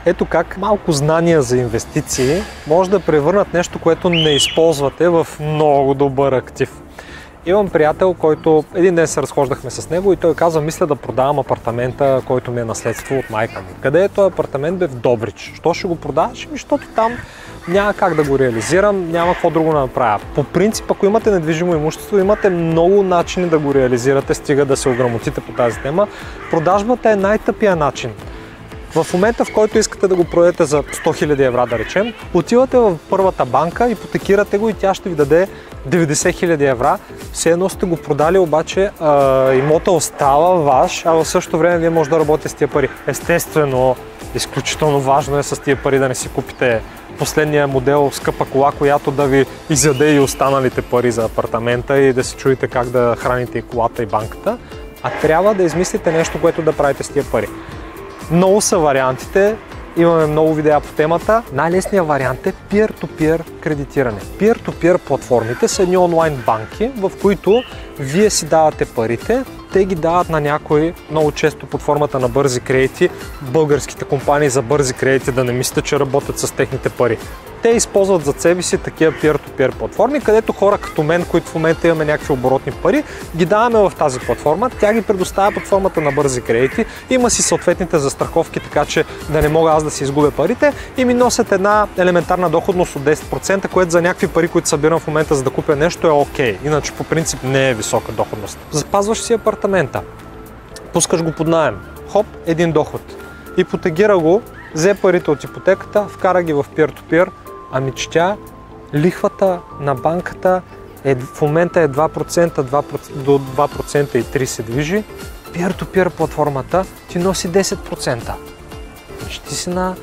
Ето как малко знания за инвестиции може да превърнат нещо, което не използвате, в много добър актив. Имам приятел, който един ден се разхождахме с него и той каза, мисля да продавам апартамента, който ми е наследство от майка ми. Къде е този апартамент? Бе в Добрич. Що ще го продаваш? Защото там няма как да го реализирам, няма какво друго да направя. По принцип, ако имате недвижимо имущество, имате много начини да го реализирате, стига да се ограмотите по тази тема. Продажбата е най-тъпия начин. В момента, в който искате да го продадете за 100 000 евро, да речем, отивате в първата банка, ипотекирате го и тя ще ви даде 90 000 евро. Все едно сте го продали, обаче имота остава ваш, а в същото време вие може да работите с тия пари. Естествено, изключително важно е с тия пари да не си купите последния модел скъпа кола, която да ви изяде и останалите пари за апартамента и да се чуете как да храните и колата и банката, а трябва да измислите нещо, което да правите с тия пари. Много са вариантите, имаме много видеа по темата. Най-лесният вариант е peer-to-peer кредитиране. Peer-to-peer платформите са едни онлайн банки, в които вие си давате парите, те ги дават на някой, много често под формата на бързи кредити. Българските компании за бързи кредити, да не мислите, че работят с техните пари. Те използват за себе си такива peer-to-peer платформи, където хора като мен, които в момента имаме някакви оборотни пари, ги даваме в тази платформа, тя ги предоставя под формата на бързи кредити, има си съответните застраховки, така че да не мога аз да си изгубя парите и ми носят една елементарна доходност от 10%, което за някакви пари, които събирам в момента за да купя нещо е окей. Иначе по принцип не е висока доходност. Запазваш си апартамента, пускаш го под наем, хоп, един доход. Ипотекира го, взе парите от ипотеката, вкара ги в peer-to-peer, ами че тя, лихвата на банката в момента е 2%, до 2% и 3% се движи. Peer-to-peer платформата ти носи 10%. Значи ти си на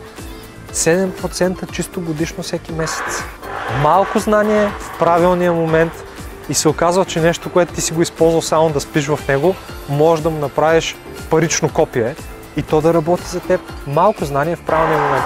7% чисто годишно всеки месец. Малко знание в правилния момент и се оказва, че нещо, което ти си го използвал само да спиш в него, може да му направиш парично копие и то да работи за теб. Малко знание в правилния момент.